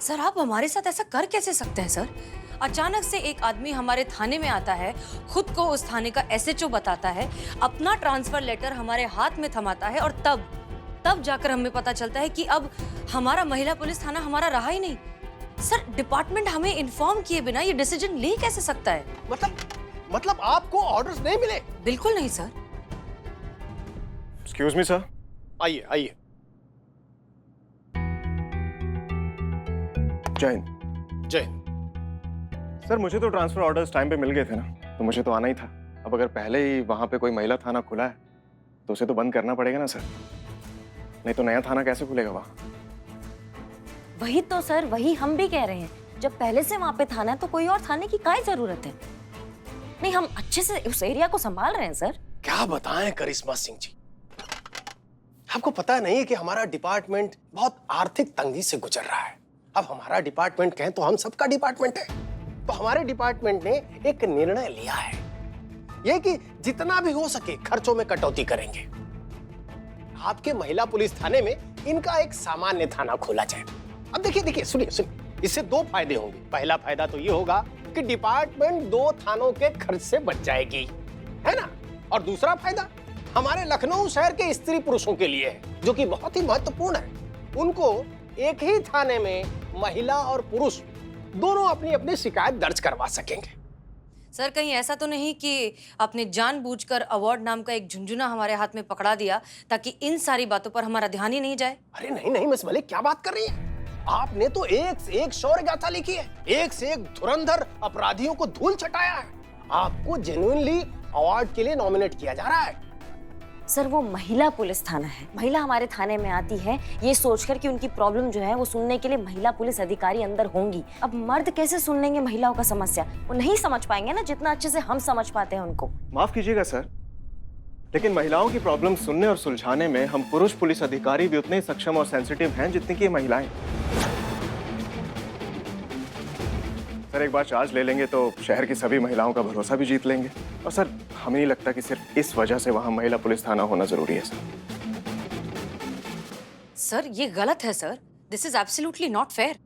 Sir आप हमारे साथ ऐसा कर कैसे सकते हैं सर? अचानक से एक आदमी हमारे थाने में आता है, खुद को उस थाने का एसएचओ बताता है, अपना ट्रांसफर लेटर हमारे हाथ में थमाता है और तब जाकर हमें पता चलता है कि अब हमारा महिला पुलिस थाना हमारा रहा ही नहीं। सर डिपार्टमेंट हमें इन्फॉर्म किए बिना ये डिसीजन ले कैसे सकता है? मतलब आपको ऑर्डर्स नहीं मिले? बिल्कुल नहीं सर। Excuse me sir. आइए आइए। जय हिंद। जय हिंद। सर मुझे तो ट्रांसफर ऑर्डर्स टाइम पे मिल गए थे ना, तो मुझे तो आना ही था। अब अगर पहले ही वहां पे कोई महिला थाना खुला है तो उसे तो बंद करना पड़ेगा ना सर, नहीं तो नया थाना कैसे खुलेगा वहां? वही तो सर, वही हम भी कह रहे हैं। जब पहले से वहां पे थाना है तो कोई और थाने की काय जरूरत है? नहीं, हम अच्छे से उस एरिया को संभाल रहे हैं सर। क्या बताएं करिश्मा सिंह जी, आपको पता नहीं है कि हमारा डिपार्टमेंट बहुत आर्थिक तंगी से गुजर रहा है। अब हमारा डिपार्टमेंट कहें तो हम सबका डिपार्टमेंट है। तो हमारे डिपार्टमेंट ने एक निर्णय लिया है, ये कि जितना भी हो सके खर्चों में कटौती करेंगे। आपके महिला पुलिस थाने में इनका एक सामान्य थाना खोला जाए। अब देखिए सुनिए, इससे दो फायदे होंगे। पहला फायदा तो ये होगा कि डिपार्टमेंट 2 थानों के खर्च से बच जाएगी, है ना? और दूसरा फायदा हमारे लखनऊ शहर के स्त्री पुरुषों के लिए है, जो कि बहुत ही महत्वपूर्ण है। उनको एक ही थाने में महिला और पुरुष दोनों अपनी अपनी शिकायत दर्ज करवा सकेंगे। सर कहीं ऐसा तो नहीं कि आपने जानबूझकर अवार्ड नाम का एक झुंझुना हमारे हाथ में पकड़ा दिया ताकि इन सारी बातों पर हमारा ध्यान ही नहीं जाए? अरे नहीं मिस मलिक, क्या बात कर रही है? आपने तो एक से एक शौर्य गाथा लिखी है, एक से एक धुरंधर अपराधियों को धूल चटाया है। आपको जेन्युइनली अवार्ड के लिए नॉमिनेट किया जा रहा है। सर वो महिला पुलिस थाना है, महिला हमारे थाने में आती है ये सोचकर कि उनकी प्रॉब्लम जो है वो सुनने के लिए महिला पुलिस अधिकारी अंदर होंगी। अब मर्द कैसे सुन लेंगे महिलाओं का समस्या? वो नहीं समझ पाएंगे ना जितना अच्छे से हम समझ पाते हैं उनको। माफ कीजिएगा सर, लेकिन महिलाओं की प्रॉब्लम सुनने और सुलझाने में हम पुरुष पुलिस अधिकारी भी उतने ही सक्षम और सेंसिटिव हैं जितनी की महिलाएं। सर एक बार चार्ज ले लेंगे तो शहर की सभी महिलाओं का भरोसा भी जीत लेंगे। और सर हमें नहीं लगता कि सिर्फ इस वजह से वहां महिला पुलिस थाना होना जरूरी है सर ये गलत है sir, this is absolutely not fair.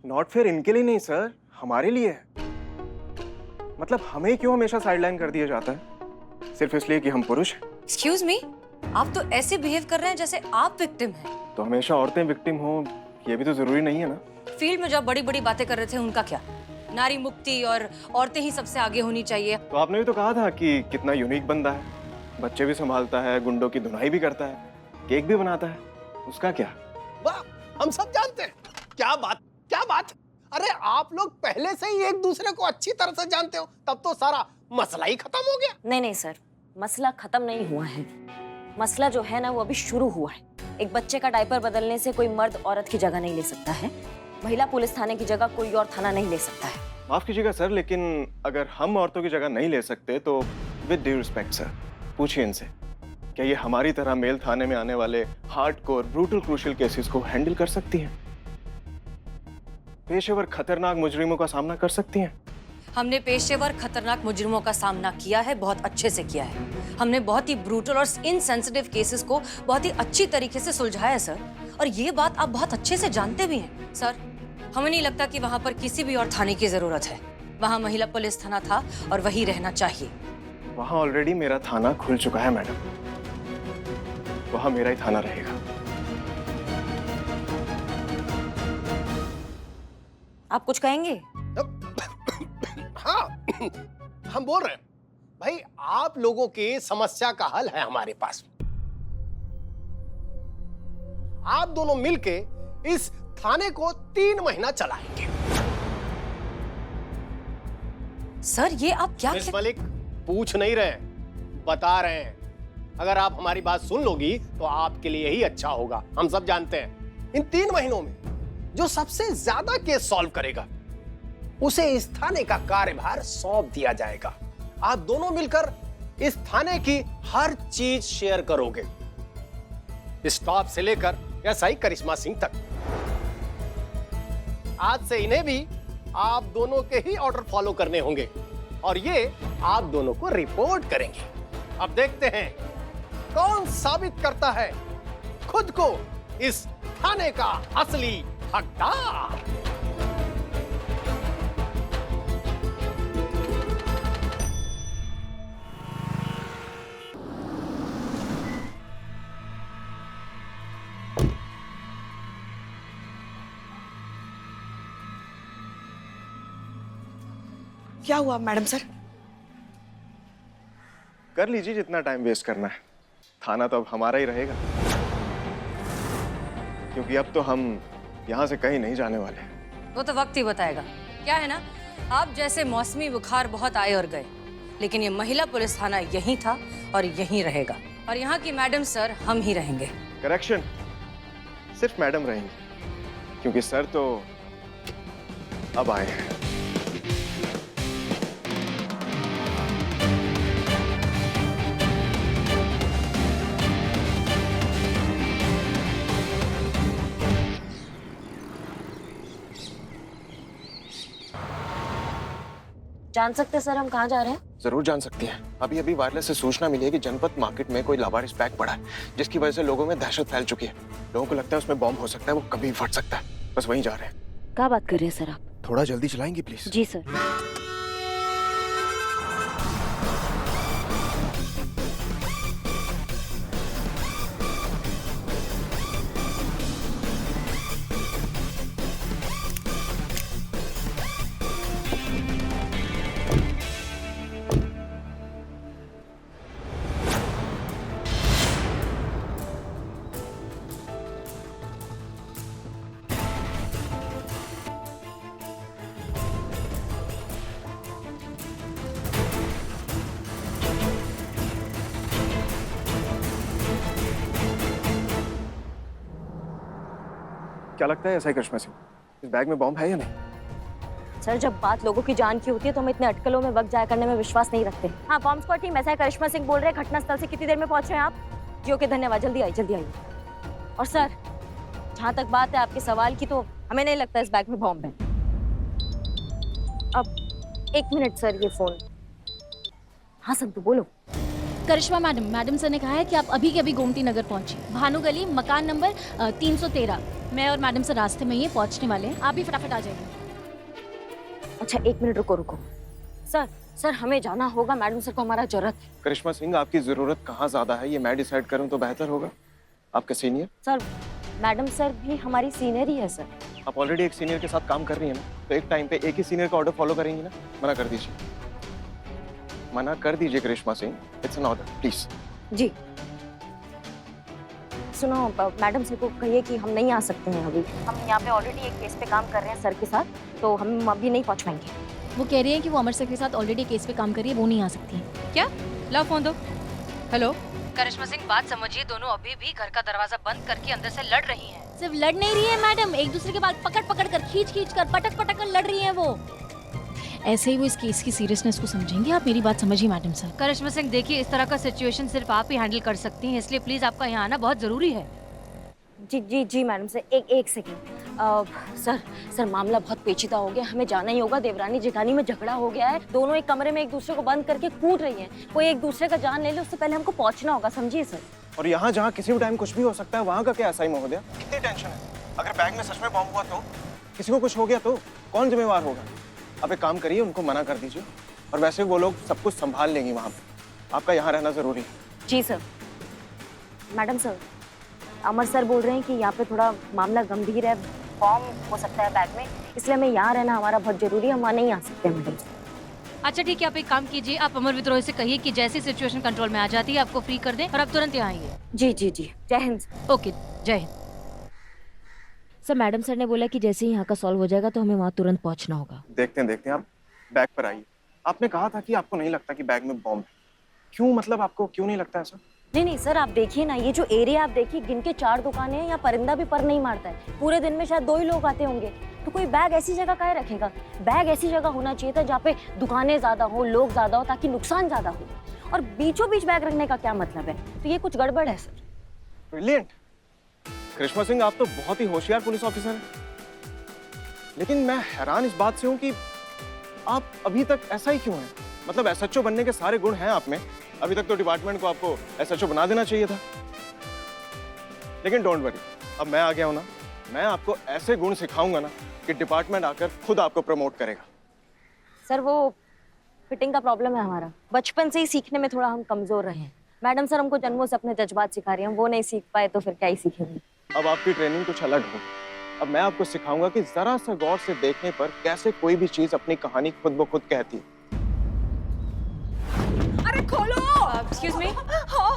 Not fair इनके लिए नहीं सर, हमारे लिए है। मतलब हमें क्यों हमेशा साइडलाइन कर दिया जाता है सिर्फ इसलिए कि हम पुरुष हैं? एक्सक्यूज मी, आप तो ऐसे बिहेव कर रहे हैं जैसे आप विक्टिम हैं। तो हमेशा औरतें विक्टिम हो ये भी तो जरूरी नहीं है ना। फील्ड में जब बड़ी बड़ी बातें कर रहे थे उनका क्या? नारी मुक्ति और औरतें ही सबसे आगे होनी चाहिए। तो आपने भी तो कहा था कि कितना यूनिक बंदा है, बच्चे भी संभालता है, गुंडों की धुनाई भी करता है, केक भी बनाता है, उसका क्या? वाह, हम सब जानते हैं। क्या बात। अरे आप लोग पहले से ही एक दूसरे को अच्छी तरह से जानते हो, तब तो सारा मसला ही खत्म हो गया। नहीं सर, मसला खत्म नहीं हुआ है। मसला जो है ना वो अभी शुरू हुआ है। एक बच्चे का डायपर बदलने से कोई मर्द औरत की जगह नहीं ले सकता है, महिला पुलिस थाने की जगह कोई और थाना नहीं ले सकता है। माफ कीजिएगा सर, लेकिन अगर हम औरतों की जगह नहीं ले सकते तो विद ड्यू रिस्पेक्ट सर पूछिए इनसे, क्या ये हमारी तरह मेल थाने में आने वाले हार्डकोर ब्रूटल क्रूशियल केसेस को हैंडल कर सकती हैं? पेशेवर खतरनाक मुजरिमों का सामना कर सकती हैं? हमने पेशेवर खतरनाक मुजरिमों का सामना किया है, बहुत अच्छे से किया है। हमने बहुत ही ब्रूटल और इनसेंसिटिव केसेस को बहुत ही अच्छी तरीके से सुलझाया है सर, और ये बात आप बहुत अच्छे से जानते भी हैं सर। हमें नहीं लगता कि वहां पर किसी भी और थाने की जरूरत है। वहां महिला पुलिस थाना था और वही रहना चाहिए। वहां ऑलरेडी मेरा थाना खुल चुका है मैडम, वहां मेरा ही थाना रहेगा। आप कुछ कहेंगे? हाँ, हम बोल रहे हैं भाई, आप लोगों की समस्या का हल है हमारे पास। आप दोनों मिलके इस थाने को 3 महीना चलाएंगे। सर ये आप क्या मिस मलिक, पूछ नहीं रहे, बता रहे हैं। अगर आप हमारी बात सुन लोगी तो आपके लिए ही अच्छा होगा। हम सब जानते हैं इन 3 महीनों में जो सबसे ज्यादा केस सॉल्व करेगा उसे इस थाने का कार्यभार सौंप दिया जाएगा। आप दोनों मिलकर इस थाने की हर चीज शेयर करोगे, स्टाफ से लेकर एसआई करिश्मा सिंह तक। आज से इन्हें भी आप दोनों के ही ऑर्डर फॉलो करने होंगे और ये आप दोनों को रिपोर्ट करेंगे। अब देखते हैं कौन साबित करता है खुद को इस थाने का असली हकदार। क्या हुआ मैडम सर? कर लीजिए जितना टाइम वेस्ट करना है। थाना तो अब हमारा ही रहेगा, क्योंकि अब तो हम यहाँ से कहीं नहीं जाने वाले। वो तो वक्त ही बताएगा। क्या है ना, आप जैसे मौसमी बुखार बहुत आए और गए, लेकिन ये महिला पुलिस थाना यहीं था और यहीं रहेगा, और यहाँ की मैडम सर हम ही रहेंगे। करेक्शन, सिर्फ मैडम रहेंगी, क्योंकि सर तो अब आए हैं। जान सकते हैं सर हम कहाँ जा रहे हैं? जरूर जान सकती हैं। अभी अभी वायरलेस से सूचना मिली है कि जनपद मार्केट में कोई लावारिस बैग पड़ा है, जिसकी वजह से लोगों में दहशत फैल चुकी है। लोगों को लगता है उसमें बॉम्ब हो सकता है, वो कभी भी फट सकता है। बस वहीं जा रहे हैं। क्या बात कर रहे हैं सर आप? थोड़ा जल्दी चलाएंगी प्लीज? Ji sir. क्या लगता है ऐसा ही करिश्मा सिंह, इस बैग में बॉम्ब है या नहीं? सर जब बात लोगों की जान की होती है तो हम इतने अटकलों में वक्त जाया करने में विश्वास नहीं रखते। हाँ बॉम्ब स्क्वाड टीम, ऐसा है करिश्मा सिंह बोल रहे हैं। घटनास्थल से कितनी देर में पहुंच रहे हैं आप? जी ओके, धन्यवाद, जल्दी आइए जल्दी आइए। और सर जहाँ तक बात है आपके सवाल की, तो हमें नहीं लगता इस बैग में बॉम्ब है। अब 1 मिनट सर, ये फोन। हाँ संतु बोलो। करिश्मा मैडम सर ने कहा है कि आप अभी के अभी गोमती नगर पहुंचिए, भानु गली, मकान नंबर 313। मैं और मैडम सर रास्ते में ही पहुंचने वाले हैं, आप भी फटाफट आ जाइए। अच्छा 1 मिनट रुको। सर हमें जाना होगा, मैडम सर को हमारा जरूरत है। करिश्मा सिंह, आपकी जरूरत कहाँ ज्यादा है ये मैं डिसाइड करूँ तो बेहतर होगा। आपके सीनियर? सर मैडम सर भी हमारी सीनियर ही है सर। आप ऑलरेडी एक सीनियर के साथ काम कर रही हैं ना, तो एक टाइम पे एक ही सीनियर का ऑर्डर फॉलो करेंगी ना? मना कर दीजिए, मना कर दीजिए Karishma Singh, it's an order please. जी सुनो, मैडम सर को कहिए कि हम नहीं आ सकते हैं अभी। हम यहाँ पे ऑलरेडी एक केस पे काम कर रहे हैं सर के साथ, तो हम अभी नहीं पहुँच पाएंगे। वो कह रही हैं कि वो अमर सर के साथ ऑलरेडी केस पे काम कर रही है, वो नहीं आ सकती है। क्या? लो फोन दो। हेलो करिश्मा सिंह, बात समझिए, दोनों अभी भी घर का दरवाजा बंद करके अंदर से लड़ रही हैं। सिर्फ लड़ नहीं रही है मैडम, एक दूसरे के बाल पकड़ कर, खींच कर, पटक कर लड़ रही है वो। ऐसे ही वो इस केस की सीरियसनेस को समझेंगे। आप मेरी बात समझिए मैडम सर। करिश्मा सिंह देखिए, इस तरह का सिचुएशन सिर्फ आप ही हैंडल कर सकती हैं, इसलिए प्लीज आपका यहाँ आना बहुत जरूरी है। जी मैडम सर, एक सेकेंड। सर मामला बहुत पेचीदा हो गया, हमें जाना ही होगा। देवरानी जेठानी में झगड़ा हो गया है, दोनों एक कमरे में एक दूसरे को बंद करके कूद रही हैं। कोई एक दूसरे का जान ले ले उससे पहले हमको पहुंचना होगा, समझिए सर। और यहाँ जहाँ किसी भी टाइम कुछ भी हो सकता है, वहाँ का क्या ऐसा ही महोदया? कितनी टेंशन है? अगर बैग में सच में बॉम्ब हुआ तो, किसी को कुछ हो गया तो कौन जिम्मेवार होगा? आप एक काम करिए, उनको मना कर दीजिए, और वैसे वो लोग सब कुछ संभाल लेंगी वहाँ पे। आपका यहाँ रहना जरूरी है। जी सर। मैडम सर, अमर सर बोल रहे हैं कि यहाँ पे थोड़ा मामला गंभीर है, बॉम्ब हो सकता है बैग में, इसलिए हमें यहाँ रहना हमारा बहुत जरूरी है। हम वहाँ नहीं आ सकते मैडम सर। अच्छा ठीक है, आप एक काम कीजिए, आप अमर विद्रोही से कहिए कि जैसी सिचुएशन कंट्रोल में आ जाती है आपको फ्री कर दें और आप तुरंत यहाँ आइए। जी जय हिंद। ओके, जय हिंद। सर मैडम सर ने बोला कि जैसे ही यहाँ का सॉल्व हो जाएगा तो हमें वहाँ तुरंत पहुँचना होगा। देखते हैं, आप बैग पर आइए। आपने कहा था कि आपको नहीं लगता कि बैग में बॉम्ब है। क्यों, मतलब आपको क्यों नहीं लगता ऐसा? नहीं सर, आप देखिए ना, ये जो एरिया आप देखिए, गिन के 4 दुकानें हैं, यहाँ परिंदा भी पर नहीं मारता है। पूरे दिन में शायद 2 ही लोग आते होंगे, तो कोई बैग ऐसी जगह काहे रखेगा? बैग ऐसी जगह होना चाहिए था जहाँ पे दुकानें ज्यादा हो, लोग ज्यादा हो, ताकि नुकसान ज्यादा हो। और बीचों बीच बैग रखने का क्या मतलब है? तो ये कुछ गड़बड़ है सर। ब्रिलियंट करिश्मा सिंह, आप तो बहुत ही होशियार पुलिस ऑफिसर हैं। लेकिन मैं हैरान इस बात से हूँ कि आप अभी तक ऐसा ही क्यों है? मतलब एसएचओ बनने के सारे गुण हैं आप में, अभी तक तो डिपार्टमेंट को आपको एसएचओ बना देना चाहिए था। लेकिन डोंट वरी, अब मैं आ गया हूं ना, मैं आपको ऐसे गुण सिखाऊंगा ना कि डिपार्टमेंट आकर खुद आपको प्रमोट करेगा। सर वो फिटिंग का प्रॉब्लम है हमारा, बचपन से ही सीखने में थोड़ा हम कमजोर रहे हैं। मैडम सर हमको जन्मों से अपने जज्बात सिखा रही हैं, वो नहीं सीख पाए तो फिर क्या ही सीखेंगे। अब आपकी ट्रेनिंग कुछ अलग हो। अब मैं आपको सिखाऊंगा कि जरा सा गौर से देखने पर कैसे कोई भी चीज अपनी कहानी खुद ब खुद कहती है। खोलो। Excuse me. हाँ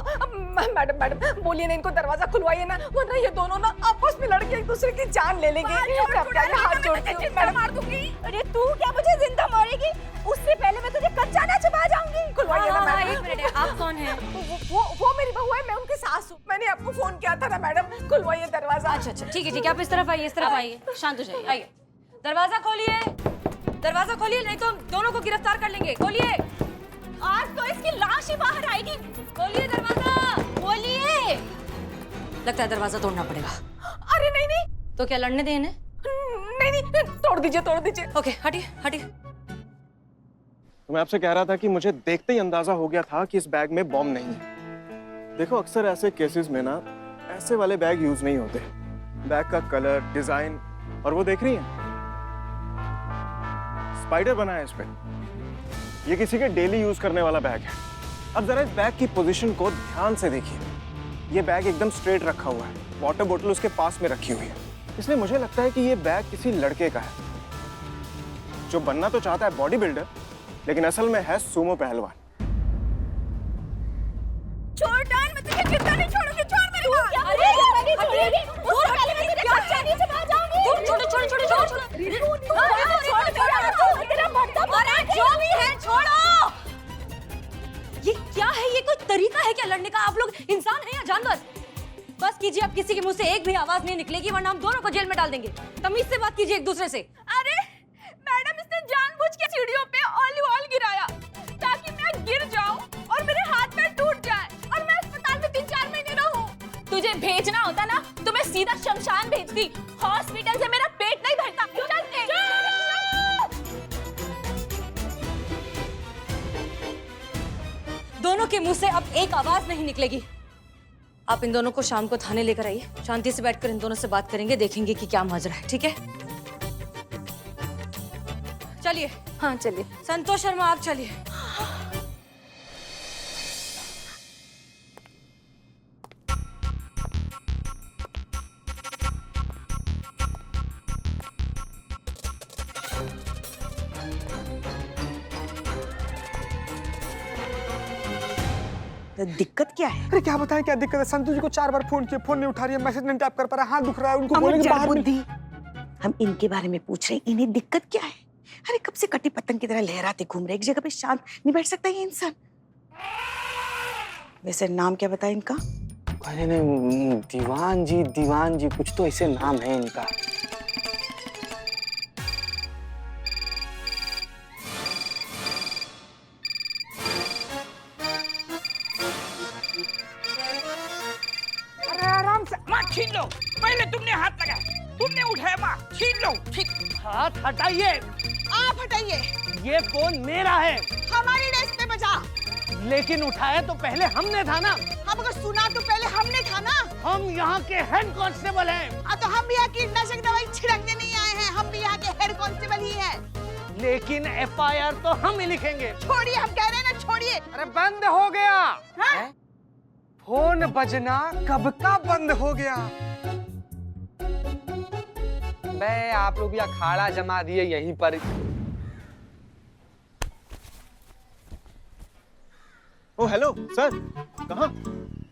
मैडम मैडम बोलिए ना, इनको दरवाजा खुलवाइए ना, वरना ये दोनों ना आपस में लड़के एक दूसरे की जान ले लेंगे। मैं आपके आगे हाथ जोड़ती हूँ। मैडम मार दूंगी। अरे तू क्या मुझे जिंदा मारेगी? उससे पहले मैं तुझे कच्चा ना चबा जाऊंगी। खुलवाइए ना मैडम। एक मिनट, आप कौन हैं? वो मेरी बहू है, मैं उनकी सास हूँ। मैंने आपको फोन किया था ना मैडम, खुलवाइए दरवाजा। अच्छा अच्छा ठीक है, आप इस तरफ आइए, इस तरफ आइए, शांत हो जाइए, आइए। दरवाजा खोलिए, दरवाजा खोलिए, नहीं तो हम दोनों को गिरफ्तार कर लेंगे। खोलिए, आज तो इसकी लाश ही बाहर आएगी। खोलिए दरवाजा, खोलिए। लगता है दरवाजा तोड़ना पड़ेगा। अरे नहीं नहीं। तो क्या लड़ने दें इन्हें? नहीं नहीं, तोड़ दीजिए तोड़ दीजिए। ओके, हटिए हटिए। तो मैं आपसे कह रहा था कि मुझे देखते ही अंदाजा हो गया था कि इस बैग में बॉम्ब नहीं है। देखो अक्सर ऐसे केसेस में ना ऐसे वाले बैग यूज नहीं होते। बैग का कलर, डिजाइन, और वो देख रही हैं स्पाइडर बना है इस पे। ये किसी के डेली यूज करने वाला बैग है। अब जरा इस बैग की पोजीशन को ध्यान से देखिए। ये बैग एकदम स्ट्रेट रखा हुआ है, वाटर बोतल उसके पास में रखी हुई है, इसलिए मुझे लगता है कि ये बैग किसी लड़के का है जो बनना तो चाहता है बॉडी बिल्डर, लेकिन असल में है सूमो पहलवान। छोड़ डाल, मैं तुझे जिंदा नहीं छोड़ूंगी। छोड़ मेरी बात। अरे नहीं छोड़ेगी। उससे पहले मैं तुझे कच्चा नहीं चबा जाऊंगी। छोड़ो छोड़ो छोड़ो छोड़ो छोड़ो। छोड़ तेरा मर्दा मारा जो भी है छोड़ो। ये क्या है? ये कोई तरीका है क्या लड़ने का? आप लोग इंसान हैं या जानवर? बस कीजिए, अब किसी के मुंह से एक भी आवाज नहीं निकलेगी, वरना हम दोनों को जेल में डाल देंगे। तमीज से बात कीजिए एक दूसरे से। अरे मैडम, इसने जानबूझ के सीढ़ियों पे ऑलिव ऑयल गिराया ताकि मैं गिर जाऊं और मेरे हाथ पैर टूट जाए और मैं अस्पताल में 3-4 महीने रहूं। तुझे भेजना होता ना तो मैं सीधा शमशान भेजती। हॉस्पिटल से मेरा पेट नहीं भरता। चलते। दोनों के मुंह से अब एक आवाज नहीं निकलेगी। आप इन दोनों को शाम को थाने लेकर आइए, शांति से बैठकर इन दोनों से बात करेंगे, देखेंगे कि क्या माजरा है। ठीक है, चलिए। हाँ चलिए। संतोष शर्मा आप चलिए। दिक्कत क्या है? अरे क्या बताएं क्या दिक्कत है? संतोष जी को 4 बार फोन किया, फोन नहीं उठा रही है, मैसेज नहीं टाइप कर पा रहा, हाथ दुख रहा है, उनको बोलेंगे बाहर बुद्धि। हम इनके बारे में पूछ रहे हैं, इन्हें दिक्कत क्या है? अरे कब से कटी पतंग की तरह लहराते घूम रहे, एक जगह पे शांत नहीं बैठ सकता ये इंसान? वैसे नाम क्या बताया इनका? अरे नहीं, दीवान जी कुछ तो ऐसे नाम है इनका। अरे आराम से, माँ छीन लो। पहले तुमने हाथ लगाया, तुमने उठाया, माँ छीन लो। हाथ हटाइए। आप हटाइए। ये फोन मेरा है। हमारी डेस्क पे बजा। लेकिन उठाया तो पहले हमने था ना। हम अगर सुना तो पहले हमने था ना। हम यहाँ के हेड कांस्टेबल हैं। तो हम भी यहाँ कीटनाशक दवाई छिड़कने नहीं आए हैं, हम भी यहाँ के हेड कांस्टेबल ही हैं। लेकिन FIR तो हम ही लिखेंगे। छोड़िए, हम कह रहे हैं ना, छोड़िए। अरे बंद हो गया। हाँ? फोन बजना कब का बंद हो गया? बे आप लोग या खाड़ा जमा दिए यहीं पर। ओ हेलो सर, कहाँ?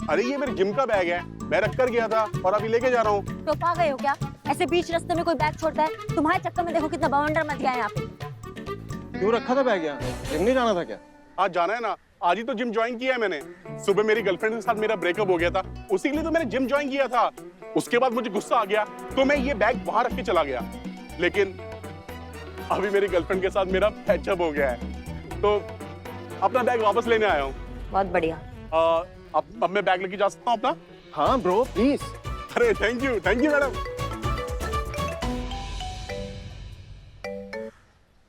अरे ये मेरे जिम का बैग है, मैं रख कर गया था और अभी लेके जा रहा हूँ। तो पा गए हो क्या? ऐसे बीच रास्ते में कोई बैग छोड़ता है? तुम्हारे चक्कर में देखो कितना बवंडर मच गया है यहाँ पे। क्यों रखा था बैग यहाँ? जिम नहीं जाना था क्या? आज जाना है ना, आज ही तो जिम ज्वाइन किया है मैंने। सुबह मेरी गर्लफ्रेंड के साथ मेरा ब्रेकअप हो गया था, उसी के लिए तो मैंने जिम ज्वाइन किया था। उसके बाद मुझे गुस्सा आ गया तो मैं ये बैग वहां रख के चला गया, लेकिन अभी मेरी गर्लफ्रेंड के साथ मेरा पैचअप हो गया है, तो अपना बैग वापस लेने आया हूँ। बहुत बढ़िया। अब मैं बैग लेके जा सकता हूँ अपना? हाँ ब्रो प्लीज। अरे thank you madam.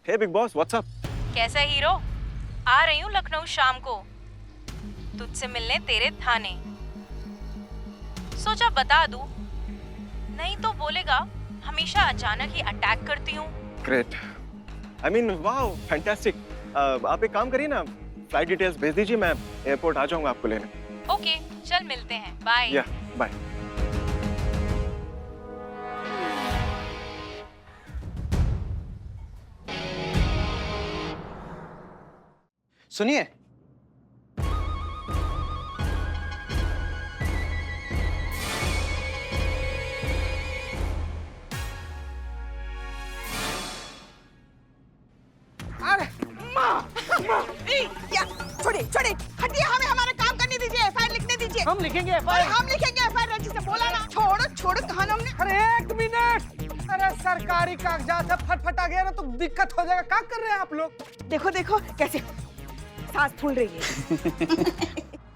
Hey big boss, what's up? कैसा हीरो? आ रही हूँ लखनऊ शाम को, तुझसे मिलने तेरे थाने। सोचा बता दूं, नहीं तो बोलेगा हमेशा अचानक ही अटैक करती हूँ। Great, I mean wow, fantastic. आप एक काम करिए ना, फ्लाइट डिटेल्स भेज दीजिए, मैं एयरपोर्ट आ जाऊंगा आपको लेने। ओके, चल मिलते हैं, बाय। या बाय। सुनिए, छोड़िए, हटिए, हमें हमारा काम करने दीजिए, एफआईआर लिखने दीजिए। हम लिखेंगे और हम लिखेंगे एफआईआर, रजिस्टर बोला ना। छोड़ो छोड़ो, कहा ना हमने। अरे 1 मिनट, अरे सरकारी कागजात है, फटफटा गया ना तो दिक्कत हो जाएगा। क्या कर रहे हैं आप लोग? देखो देखो कैसे सांस फूल रही है।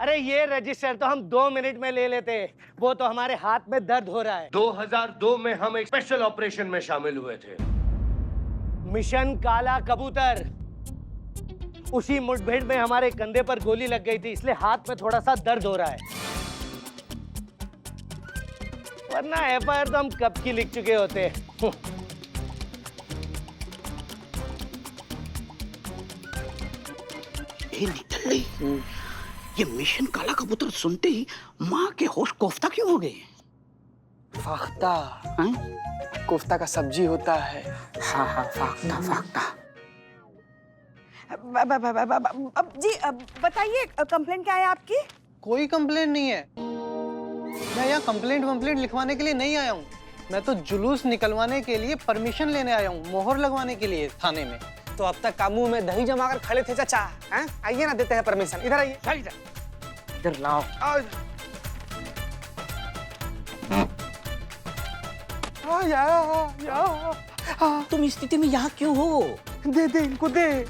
अरे ये रजिस्टर तो हम 2 मिनट में ले लेते, वो तो हमारे हाथ में दर्द हो रहा है। 2002 में हम एक स्पेशल ऑपरेशन में शामिल हुए थे। मिशन काला कबूतर। उसी मुठभेड़ में हमारे कंधे पर गोली लग गई थी, इसलिए हाथ में थोड़ा सा दर्द हो रहा है, वरना एफआईआर तो हम कब की लिख चुके होते। निकल गई। ये मिशन काला कबूतर सुनते ही माँ के होश कोफ्ता क्यों हो गए? फाख्ता, कोफ्ता का सब्जी होता है। हाँ हाँ, फाख्ता फाख्ता। अब जी बताइए, कंप्लेंट क्या है आपकी? कोई कंप्लेंट नहीं है, मैं यहाँ कंप्लेंट लिखवाने के लिए नहीं आया हूँ। मैं तो जुलूस निकलवाने के लिए परमिशन लेने आया हूँ, मोहर लगवाने के लिए थाने में। तो अब तक काबू में दही जमा कर खड़े थे चाचा, हैं? आइए ना, देते हैं परमिशन। इधर आइए, इधर लाओ। तुम इस स्थिति में यहाँ क्यों हो? दे दे इनको, दे।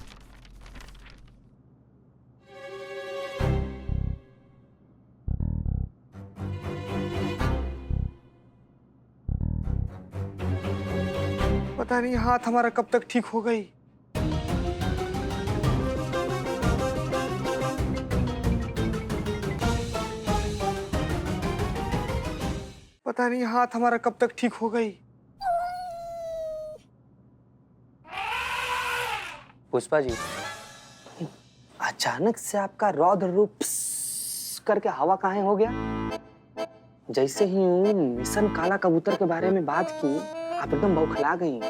पता नहीं हाथ हमारा कब तक ठीक हो गई। पता नहीं हाथ हमारा कब तक ठीक हो गई। पुष्पा जी, अचानक से आपका रौद्र रूप करके हवा काहे हो गया? जैसे ही मिशन काला कबूतर के बारे में बात की, आप एकदम बौखला गई।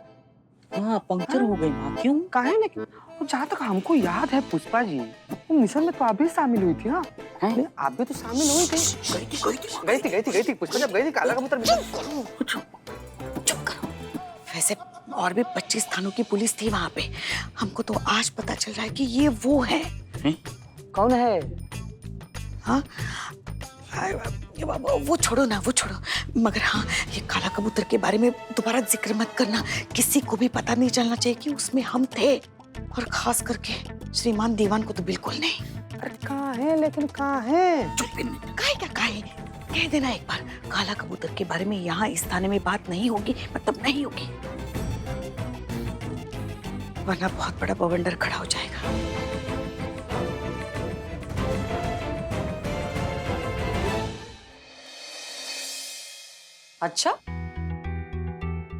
हाँ, पंक्चर हो गई माँ। क्यों? काहे लेकिन? जहाँ तक हमको याद है पुष्पा जी, वो मिशन में तो आप भी शामिल हुई थी ना? आप भी तो शामिल हुई थी। गई थी पुष्पा, जब गई थी काला कबूतर मिशन। चुप करो। वैसे और भी 25 थानों की पुलिस थी वहाँ पे। हमको तो आज पता चल रहा है कि ये वो है। कौन है? हाँ, वो छोड़ो ना, वो छोड़ो। मगर हाँ, ये काला कबूतर के बारे में दोबारा जिक्र मत करना। किसी को भी पता नहीं चलना चाहिए कि उसमें हम थे, और खास करके श्रीमान दीवान को तो बिल्कुल नहीं। अरे कहाँ है, लेकिन कहाँ है? चुप, काहे क्या काहे? कह देना एक बार, काला कबूतर के बारे में यहाँ इस थाने में बात नहीं होगी, मतलब नहीं होगी, वरना बहुत बड़ा बवंडर खड़ा हो जाएगा। अच्छा,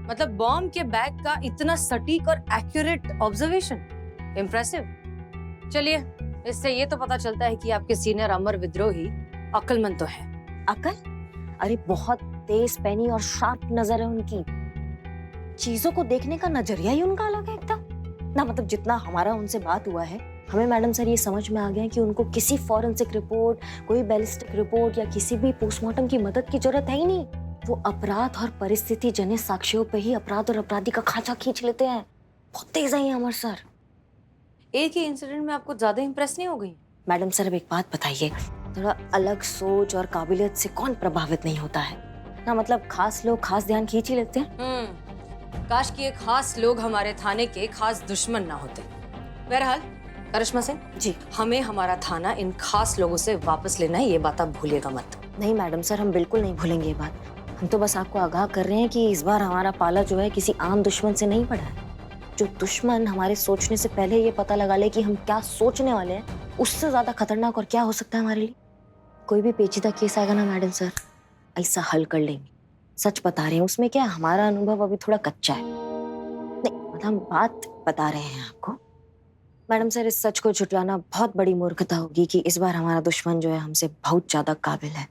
मतलब बॉम्ब के बैग का इतना सटीक और एक्यूरेट ऑब्जर्वेशन, इम्प्रेसिव। चलिए, इससे ये तो पता चलता है कि आपके सीनियर अमर विद्रोही अक्लमंद तो है। अकल? अरे बहुत तेज पैनी और शार्प नजर है उनकी। चीजों को देखने का नजरिया ही उनका अलग है एकदम ना। मतलब जितना हमारा उनसे बात हुआ है, हमें मैडम सर ये समझ में आ गया कि उनको किसी फॉरेंसिक रिपोर्ट, कोई बैलिस्टिक रिपोर्ट या किसी भी पोस्टमार्टम की मदद की जरूरत है ही नहीं। वो अपराध और परिस्थिति जन्य साक्ष्यों पे ही अपराध और अपराधी का खांचा खींच लेते हैं। बहुत तेज है अमर सर। एक ही इंसिडेंट में आपको ज्यादा इंप्रेस नहीं हो गई? मैडम सर, अब एक बात बताइए, थोड़ा अलग सोच और काबिलियत से कौन प्रभावित नहीं होता है ना? मतलब खास लोग खास ध्यान खींच ही लेते हैं। काश कि ये खास लोग हमारे थाने के खास दुश्मन ना होते। बहरहाल करिश्मा सिंह जी, हमें हमारा थाना इन खास लोगों से वापस लेना है, ये बात आप भूलिएगा मत। नहीं मैडम सर, हम बिल्कुल नहीं भूलेंगे ये बात। हम तो बस आपको आगाह कर रहे हैं कि इस बार हमारा पाला जो है किसी आम दुश्मन से नहीं पड़ा है। जो दुश्मन हमारे सोचने से पहले ये पता लगा ले कि हम क्या सोचने वाले हैं, उससे ज्यादा खतरनाक और क्या हो सकता है हमारे लिए? कोई भी पेचीदा केस आएगा ना मैडम सर, ऐसा हल कर लेंगे। सच बता रहे हैं, उसमें क्या हमारा अनुभव अभी थोड़ा कच्चा है। नहीं मतलब हम बात बता रहे हैं आपको। मैडम सर, इस सच को झुटलाना बहुत बड़ी मूर्खता होगी कि इस बार हमारा दुश्मन जो है हमसे बहुत ज्यादा काबिल है।